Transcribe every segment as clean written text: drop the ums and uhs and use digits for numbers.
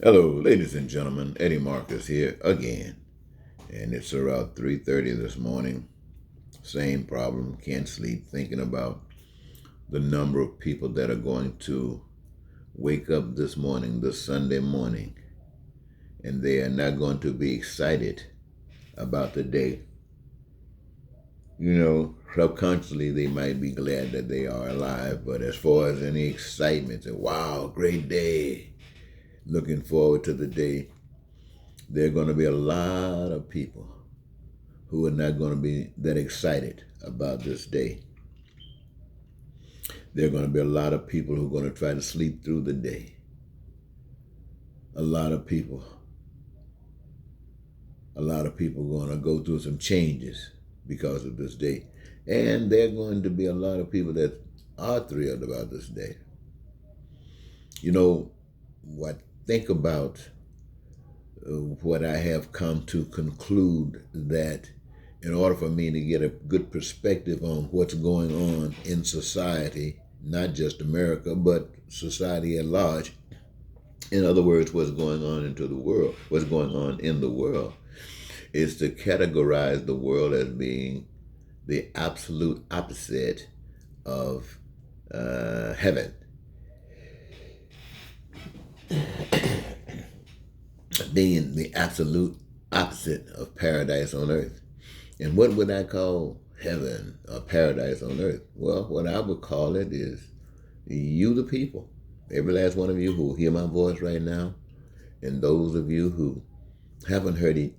Hello, ladies and gentlemen. Eddie Marcus here again, and it's around 3:30 this morning. Same problem. Can't sleep. Thinking about the number of people that are going to wake up this morning, this Sunday morning, and they are not going to be excited about the day. Subconsciously they might be glad that they are alive, but as far as any excitement, and wow, great day, looking forward to the day, there are going to be a lot of people who are not going to be that excited about this day. There are going to be a lot of people who are going to try to sleep through the day. A lot of people. A lot of people are going to go through some changes because of this day. And there are going to be a lot of people that are thrilled about this day. You know, what think about what I have come to conclude that in order for me to get a good perspective on what's going on in society, not just America, but society at large, in other words, what's going on what's going on in the world, is to categorize the world as being the absolute opposite of heaven, being the absolute opposite of paradise on earth. And what would I call heaven or paradise on earth? Well, what I would call it is you, the people. Every last one of you who hear my voice right now, and those of you who haven't heard it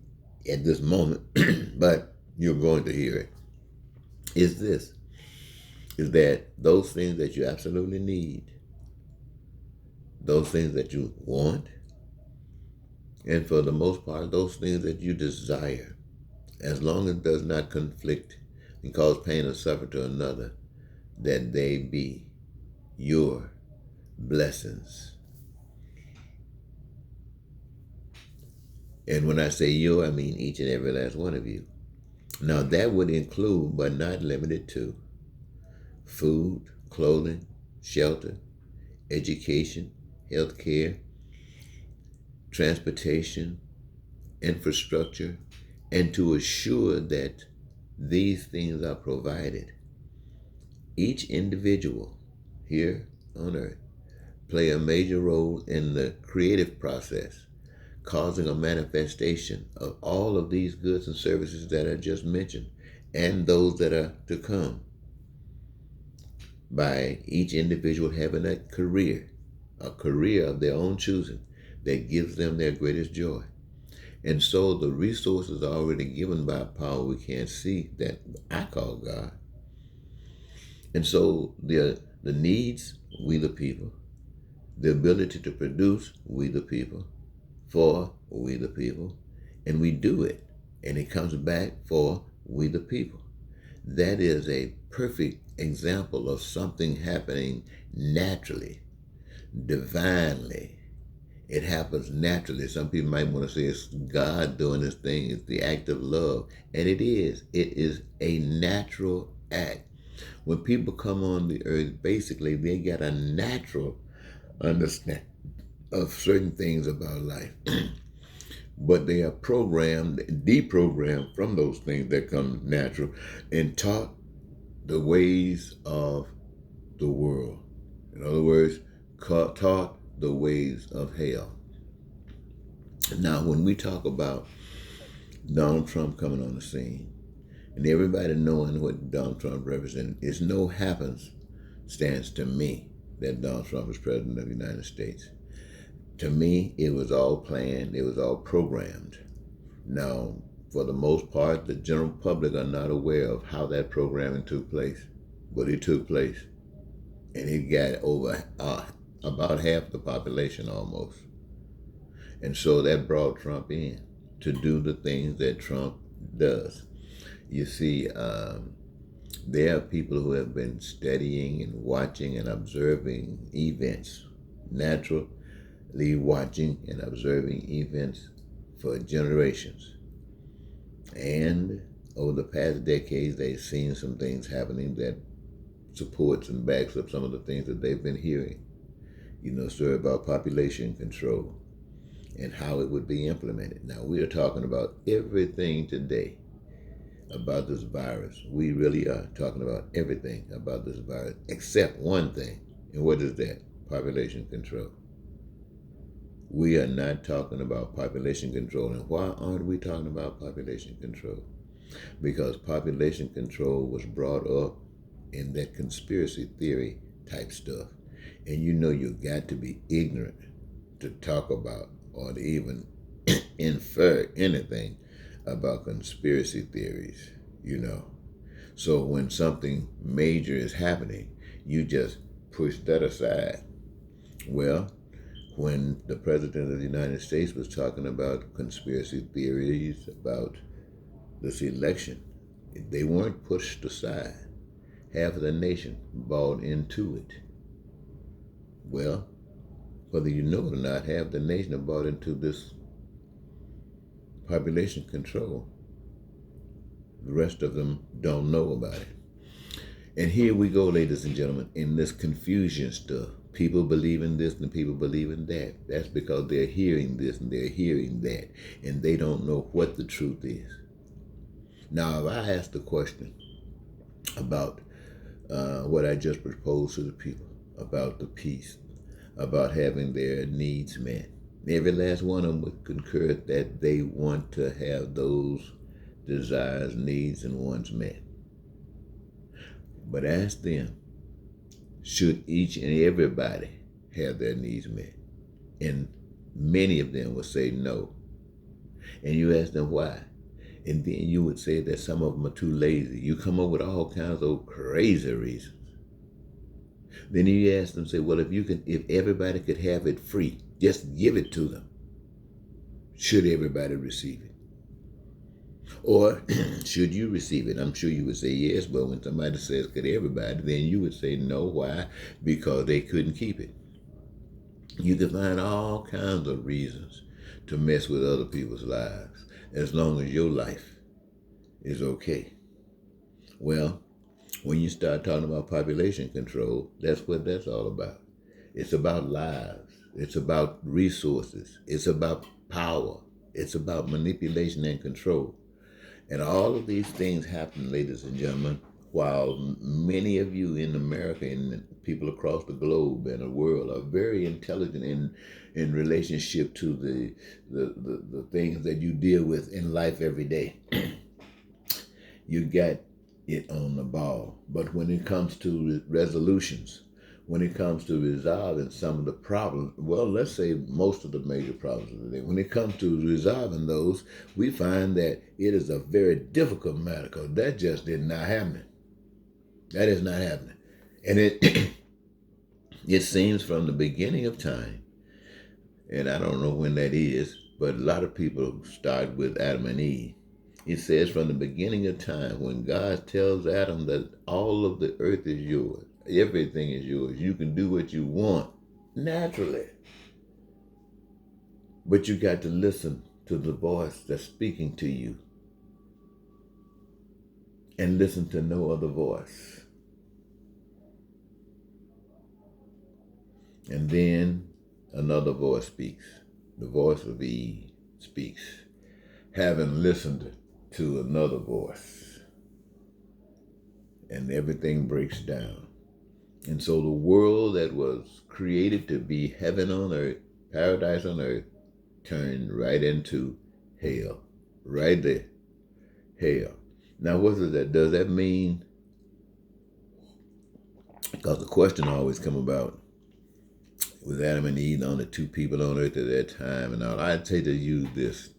at this moment, but you're going to hear it, is that those things that you absolutely need, those things that you want, and for the most part, those things that you desire, as long as it does not conflict and cause pain or suffering to another, that they be your blessings. And when I say you, I mean each and every last one of you. Now, that would include, but not limited to, food, clothing, shelter, education, health care, transportation, infrastructure, and to assure that these things are provided. Each individual here on earth play a major role in the creative process, causing a manifestation of all of these goods and services that I just mentioned, and those that are to come, by each individual having a career of their own choosing that gives them their greatest joy. And so the resources are already given by a power we can't see that I call God. And so the needs, we the people, the ability to produce, we the people, for we the people, and we do it, and it comes back for we the people. That is a perfect example of something happening naturally, divinely. It happens naturally. Some people might want to say it's God doing this thing. It's the act of love. And it is. It is a natural act. When people come on the earth, basically, they get a natural understanding of certain things about life. But they are programmed, deprogrammed from those things that come natural, and taught the ways of the world. In other words, taught the ways of hell. Now, when we talk about Donald Trump coming on the scene, and everybody knowing what Donald Trump represents, it's no happenstance to me that Donald Trump is president of the United States. To me, it was all planned, it was all programmed. Now, for the most part, the general public are not aware of how that programming took place, but it took place. And it got over about half the population almost. And so that brought Trump in to do the things that Trump does. You see, there are people who have been studying and watching and observing events, naturally watching and observing events for generations. And over the past decades, they've seen some things happening that supports and backs up some of the things that they've been hearing. Story about population control. and how it would be implemented. Now, we are talking about everything today about this virus. We really are talking about everything about this virus except one thing. And what is that? Population control. We are not talking about population control. And why aren't we talking about population control? Because population control was brought up in that conspiracy theory type stuff. And you know you got to be ignorant to talk about or to even infer anything about conspiracy theories, you know. So when something major is happening, you just push that aside. Well, when the President of the United States was talking about conspiracy theories about this election, they weren't pushed aside. Half of the nation bought into it. Well, whether you know it or not, half the nation have bought into this population control. The rest of them don't know about it. And here we go, ladies and gentlemen, in this confusion stuff. People believe in this and people believe in that. That's because they're hearing this and they're hearing that, and they don't know what the truth is. Now, if I ask the question about what I just proposed to the people, about the peace, about having their needs met, every last one of them would concur that they want to have those desires, needs, and wants met. But ask them, should each and everybody have their needs met? And many of them would say no. And you ask them why. And then you would say that some of them are too lazy. You come up with all kinds of crazy reasons. Then you ask them, say, well, if everybody could have it free, just give it to them. Should everybody receive it? Or should you receive it? I'm sure you would say yes, but when somebody says, could everybody, then you would say no. Why? Because they couldn't keep it. You can find all kinds of reasons to mess with other people's lives, as long as your life is okay. Well, when you start talking about population control, that's what that's all about. It's about lives. It's about resources. It's about power. It's about manipulation and control. And all of these things happen, ladies and gentlemen, while many of you in America and people across the globe and the world are very intelligent in relationship to the things that you deal with in life every day. You got it on the ball. But when it comes to resolutions, when it comes to resolving some of the problems, well, let's say most of the major problems of the day, when it comes to resolving those, we find that it is a very difficult matter because that just is not happening. That is not happening. And it seems from the beginning of time, and I don't know when that is, but a lot of people start with Adam and Eve. It says from the beginning of time, when God tells Adam that all of the earth is yours, everything is yours, you can do what you want naturally. But you got to listen to the voice that's speaking to you and listen to no other voice. And then another voice speaks. The voice of Eve speaks, having listened to another voice. And everything breaks down. And so the world that was created to be heaven on earth, paradise on earth, turned right into hell. Right there. Hell. Now what does that? Does that mean? Because the question always come about, with Adam and Eve, the only two people on earth at that time and all. I'd say to you this.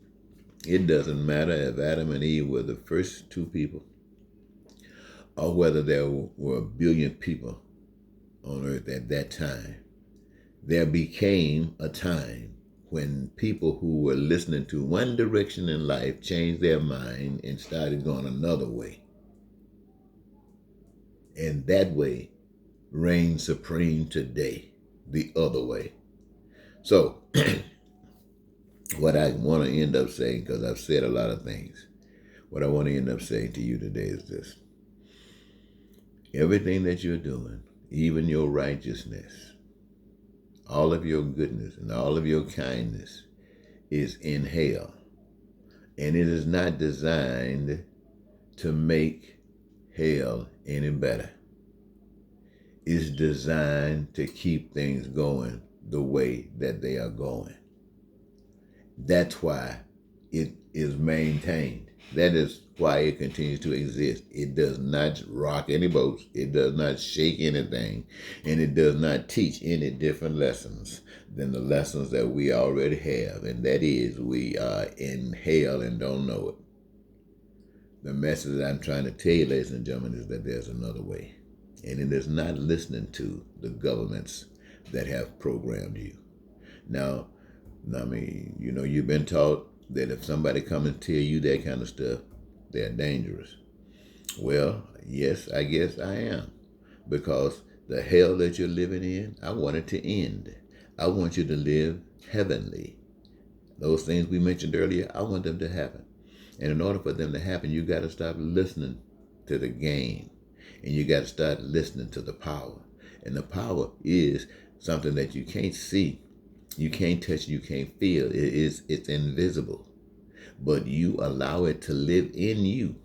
It doesn't matter if Adam and Eve were the first two people or whether there were a billion people on earth at that time. There became a time when people who were listening to one direction in life changed their mind and started going another way. And that way reigns supreme today, the other way. So, what I want to end up saying, because I've said a lot of things, what I want to end up saying to you today is this. Everything that you're doing, even your righteousness, all of your goodness and all of your kindness, is in hell. And it is not designed to make hell any better. It's designed to keep things going the way that they are going. That's why it is maintained. That is why it continues to exist. It does not rock any boats. It does not shake anything. And it does not teach any different lessons than the lessons that we already have. And that is, we are in hell and don't know it. The message that I'm trying to tell you, ladies and gentlemen, is that there's another way. And it is not listening to the governments that have programmed you. Now, I mean, you've been taught that if somebody comes and tell you that kind of stuff, they're dangerous. Well, yes, I guess I am. Because the hell that you're living in, I want it to end. I want you to live heavenly. Those things we mentioned earlier, I want them to happen. And in order for them to happen, you got to stop listening to the game. And you got to start listening to the power. And the power is something that you can't see. You can't touch, you can't feel. It's invisible. But you allow it to live in you.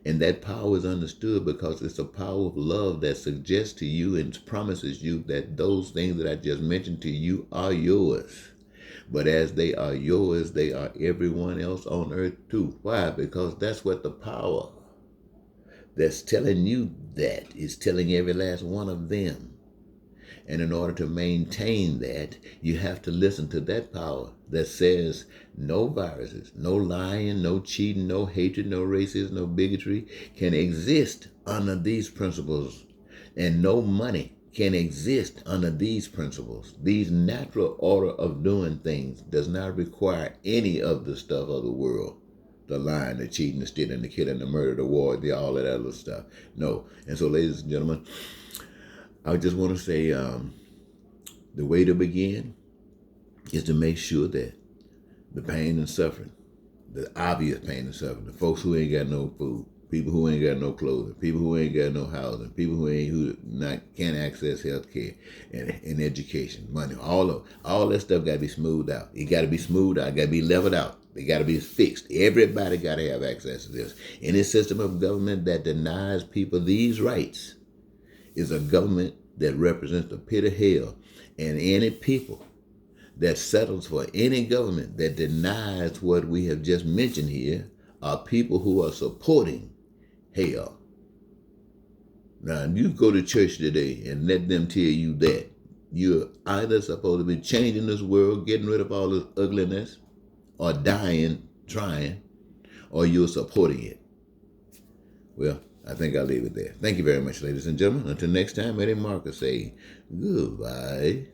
And that power is understood because it's a power of love that suggests to you and promises you that those things that I just mentioned to you are yours. But as they are yours, they are everyone else on earth too. Why? Because that's what the power that's telling you that is telling every last one of them. And in order to maintain that, you have to listen to that power that says no viruses, no lying, no cheating, no hatred, no racism, no bigotry can exist under these principles. And no money can exist under these principles. These natural order of doing things does not require any of the stuff of the world. The lying, the cheating, the stealing, the killing, the murder, the war, all of that other stuff. No. And so, ladies and gentlemen, I just want to say the way to begin is to make sure that the pain and suffering, the obvious pain and suffering, the folks who ain't got no food, people who ain't got no clothing, people who ain't got no housing, people who can't access health care and education, money, all that stuff got to be smoothed out. It got to be smoothed out. It got to be leveled out. They got to be fixed. Everybody got to have access to this. Any system of government that denies people these rights is a government that represents the pit of hell. And any people that settles for any government that denies what we have just mentioned here are people who are supporting hell. Now, you go to church today and let them tell you that you're either supposed to be changing this world, getting rid of all this ugliness, or dying trying, or you're supporting it. Well, I think I'll leave it there. Thank you very much, ladies and gentlemen. Until next time, Eddie Marcus say goodbye.